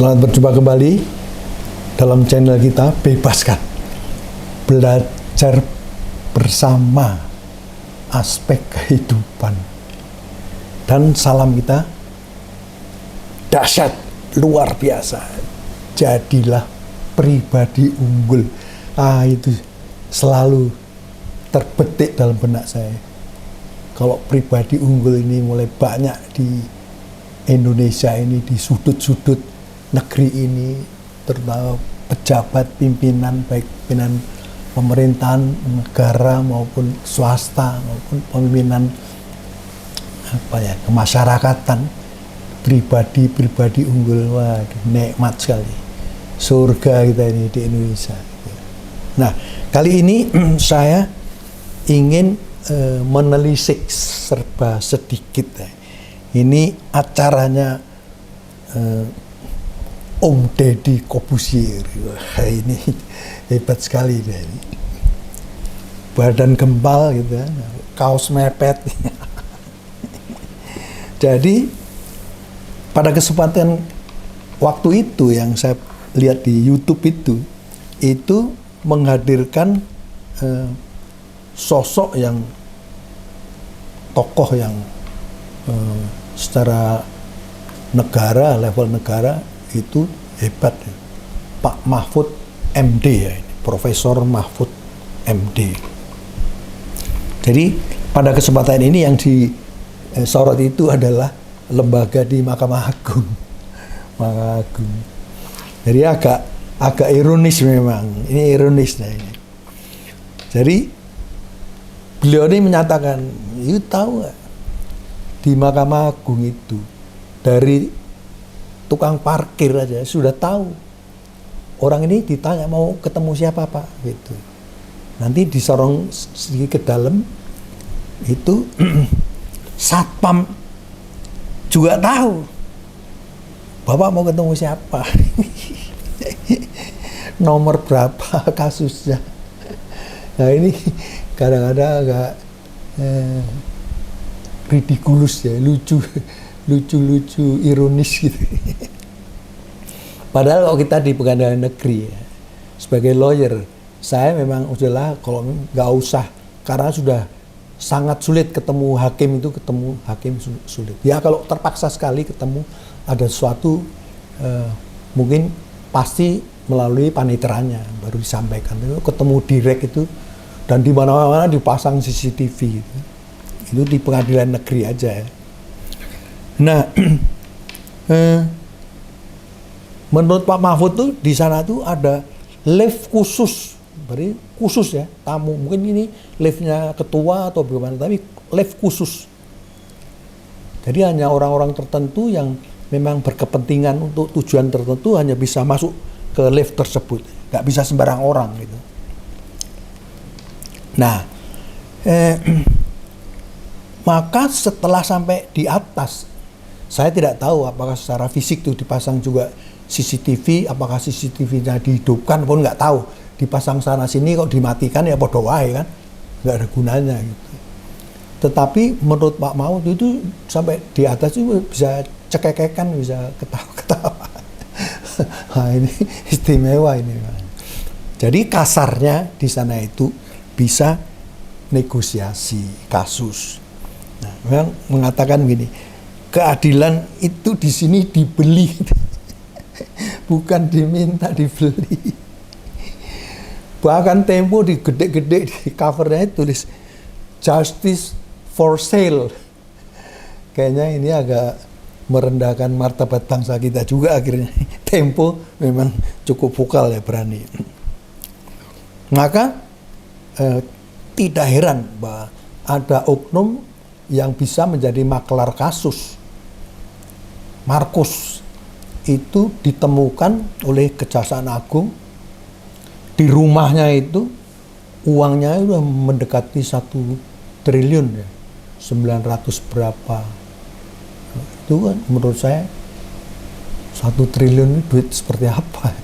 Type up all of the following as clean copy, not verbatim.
Selamat berjumpa kembali dalam channel kita Bebaskan. Belajar bersama aspek kehidupan. Dan salam kita dahsyat, luar biasa. Jadilah pribadi unggul. Itu selalu terbetik dalam benak saya. Kalau pribadi unggul ini mulai banyak di Indonesia ini, di sudut-sudut negeri ini, terutama pejabat pimpinan, baik pimpinan pemerintahan negara maupun swasta maupun pimpinan kemasyarakatan, pribadi unggul. Wah, nikmat sekali surga kita ini di Indonesia. Nah, kali ini saya ingin menelisik serba sedikit. Ini acaranya Om Deddy Corbuzier. Wah, ini hebat sekali deh ini. Badan gempal gitu, kaos mepet. Jadi pada kesempatan waktu itu yang saya lihat di YouTube itu menghadirkan sosok yang tokoh yang secara negara, level negara itu hebat, Pak Mahfud MD ya, ini Profesor Mahfud MD. Jadi pada kesempatan ini yang disorot itu adalah lembaga di Mahkamah Agung. Mahkamah Agung. Jadi agak ironis memang. Ini ironis nah ini. Jadi beliau ini menyatakan, "You tahu nggak, di Mahkamah Agung itu dari tukang parkir aja sudah tahu orang ini ditanya mau ketemu siapa Pak gitu. Nanti disorong sedikit ke dalam itu satpam juga tahu Bapak mau ketemu siapa, nomor berapa kasusnya." Nah ini kadang-kadang agak ridiculous ya, lucu, ironis gitu. Padahal kalau kita di pengadilan negeri ya, sebagai lawyer, saya memang udahlah kalau nggak usah, karena sudah sangat sulit ketemu hakim sulit. Ya kalau terpaksa sekali ketemu ada sesuatu, mungkin pasti melalui paniteranya baru disampaikan. Ketemu direct itu dan di mana-mana dipasang CCTV gitu. Itu di pengadilan negeri aja ya. Nah, menurut Pak Mahfud tuh di sana tuh ada lift khusus, berarti khusus ya, tamu. Mungkin ini liftnya ketua atau bagaimana, tapi lift khusus. Jadi hanya orang-orang tertentu yang memang berkepentingan untuk tujuan tertentu hanya bisa masuk ke lift tersebut, nggak bisa sembarang orang gitu. Nah, maka setelah sampai di atas, saya tidak tahu apakah secara fisik itu dipasang juga CCTV, apakah CCTV-nya dihidupkan pun nggak tahu. Dipasang sana sini kok dimatikan ya podo wae kan, nggak ada gunanya gitu. Tetapi menurut Pak Mahfud itu sampai di atas itu bisa cekekekan, bisa ketawa-ketawa. Nah, ini istimewa ini. Jadi kasarnya di sana itu bisa negosiasi kasus. Nah, memang mengatakan gini, keadilan itu di sini dibeli, bukan diminta, dibeli. Bahkan Tempo di gede-gede di covernya tulis justice for sale. Kayaknya ini agak merendahkan martabat bangsa kita juga akhirnya. Tempo memang cukup vokal ya, berani. Maka tidak heran bahwa ada oknum yang bisa menjadi maklar kasus. Markus itu ditemukan oleh Kejaksaan Agung, di rumahnya itu uangnya sudah mendekati 1 triliun ya, 900 berapa. Itu kan menurut saya 1 triliun itu duit seperti apa.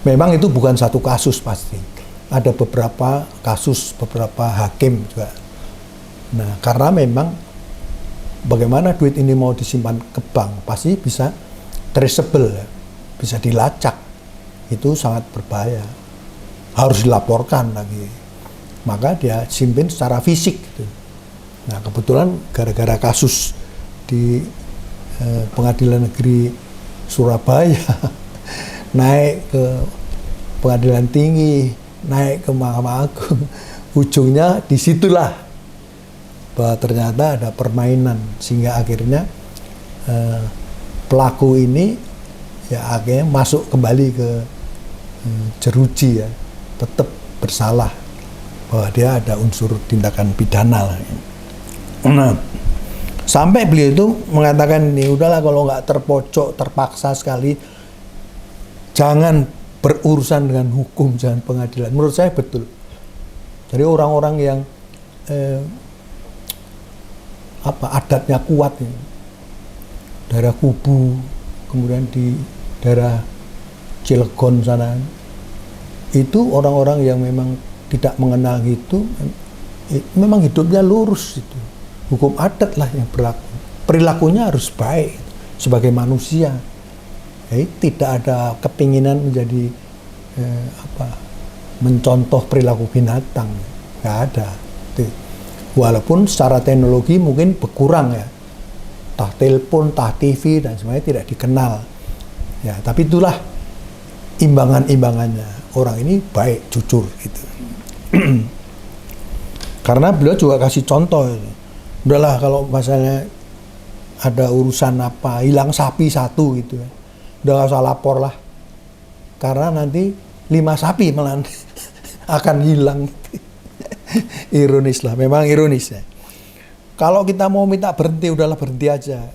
Memang itu bukan satu kasus pasti, ada beberapa kasus, beberapa hakim juga. Nah, karena memang bagaimana duit ini mau disimpan ke bank, pasti bisa traceable ya. bisa dilacak, itu sangat berbahaya. Harus dilaporkan lagi. Maka dia simpen secara fisik gitu. Nah, kebetulan gara-gara kasus di Pengadilan Negeri Surabaya naik ke Pengadilan Tinggi, naik ke Mahkamah Agung, ujungnya disitulah bahwa ternyata ada permainan, sehingga akhirnya pelaku ini ya akhirnya masuk kembali ke jeruji ya, tetap bersalah bahwa dia ada unsur tindakan pidana lah. Nah, sampai beliau itu mengatakan ini, udahlah kalau nggak terpojok, terpaksa sekali, jangan berurusan dengan hukum, jangan pengadilan. Menurut saya betul. Jadi orang-orang yang adatnya kuat ini, daerah Kubu, kemudian di daerah Cilegon sana, itu orang-orang yang memang tidak mengenal itu, memang hidupnya lurus itu. Hukum adat lah yang berlaku. Perilakunya harus baik sebagai manusia. Tidak ada kepinginan menjadi mencontoh perilaku binatang. Nggak ada. Walaupun secara teknologi mungkin berkurang ya. Tah telepon, tah TV dan semuanya tidak dikenal. Ya, tapi itulah imbangan-imbangannya. Orang ini baik, jujur gitu. Karena beliau juga kasih contoh. Udahlah kalau misalnya ada urusan apa, hilang sapi satu gitu ya, udah gak usah lapor lah, karena nanti 5 sapi malah akan hilang. Ironis lah, memang ironis ya. Kalau kita mau minta berhenti, udahlah berhenti aja,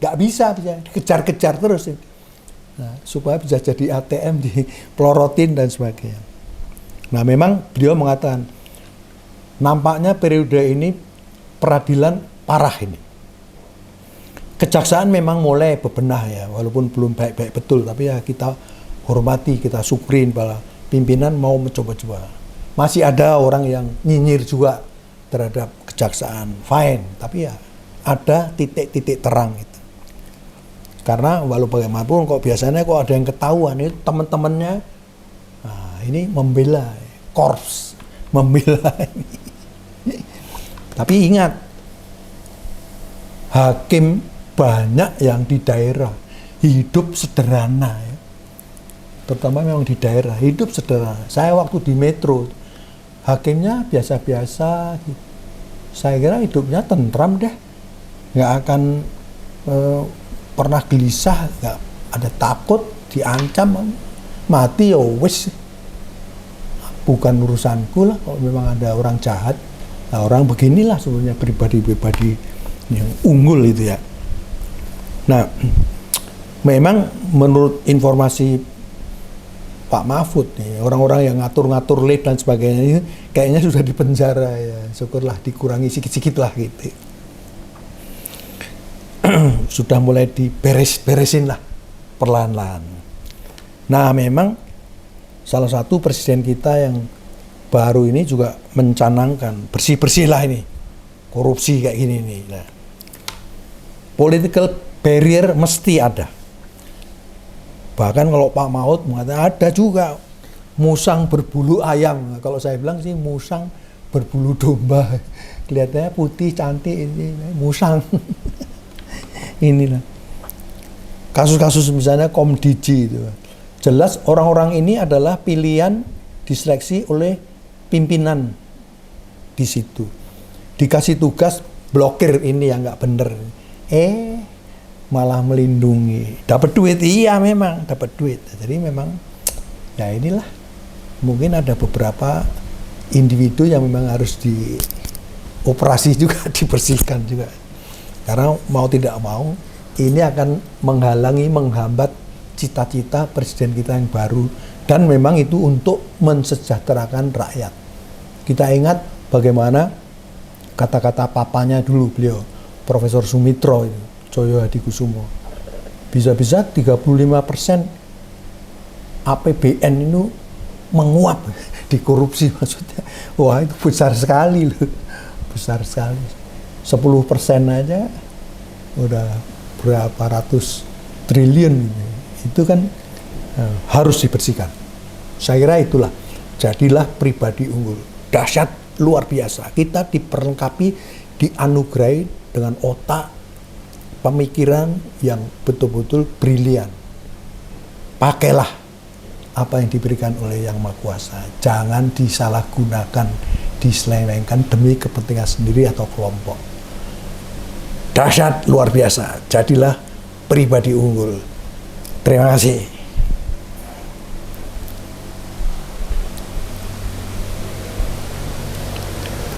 gak bisa kejar-kejar terus. Nah, supaya bisa jadi ATM dipelorotin dan sebagainya. Nah, memang beliau mengatakan nampaknya periode ini peradilan parah ini. Kejaksaan memang mulai bebenah ya, walaupun belum baik-baik betul, tapi ya kita hormati, kita syukurin bahwa pimpinan mau mencoba-coba. Masih ada orang yang nyinyir juga terhadap kejaksaan, fine, tapi ya ada titik-titik terang itu. Karena walau bagaimanapun kok biasanya kok ada yang ketahuan itu teman-temannya, nah ini membela, korps membela ini. Tapi ingat, hakim banyak yang di daerah hidup sederhana ya. Terutama memang di daerah hidup sederhana. Saya waktu di metro, hakimnya biasa-biasa. Saya kira hidupnya tentram deh, nggak akan pernah gelisah, nggak ada takut, diancam, mati ya wis. Bukan urusanku lah kalau memang ada orang jahat. Nah, orang beginilah sebenarnya pribadi-pribadi yang unggul itu ya. Nah, memang menurut informasi Pak Mahfud nih, orang-orang yang ngatur-ngatur lift dan sebagainya ini kayaknya sudah dipenjara ya. Syukurlah dikurangi sikit-sikit lah gitu. Sudah mulai diberesin lah perlahan-lahan. Nah, memang salah satu presiden kita yang baru ini juga mencanangkan bersih-bersih lah ini korupsi kayak gini nih. Nah, political barrier mesti ada. Bahkan kalau Pak Mahfud mengatakan ada juga musang berbulu ayam. Kalau saya bilang sih musang berbulu domba. Kelihatannya putih cantik, ini musang. Inilah kasus-kasus misalnya Komdiji itu. Jelas orang-orang ini adalah pilihan diseleksi oleh pimpinan di situ. Dikasih tugas blokir ini yang nggak bener. Malah melindungi. Dapat duit, iya memang dapat duit. Jadi memang ya inilah. Mungkin ada beberapa individu yang memang harus dioperasi juga, dibersihkan juga. Karena mau tidak mau ini akan menghalangi, menghambat cita-cita presiden kita yang baru, dan memang itu untuk mensejahterakan rakyat. Kita ingat bagaimana kata-kata papanya dulu beliau, Profesor Sumitro itu, Joyo Hadikusumo. Bisa-bisa 35% APBN itu menguap dikorupsi maksudnya. Wah, itu besar sekali loh. Besar sekali. 10% aja udah berapa ratus triliun gitu. Itu kan harus dibersihkan. Saya kira itulah, jadilah pribadi unggul. Dahsyat, luar biasa. Kita diperlengkapi, dianugerahi dengan otak, pemikiran yang betul-betul brilian. Pakailah apa yang diberikan oleh Yang Maha Kuasa. Jangan disalahgunakan, diselewengkan demi kepentingan sendiri atau kelompok. Dahsyat, luar biasa. Jadilah pribadi unggul. Terima kasih.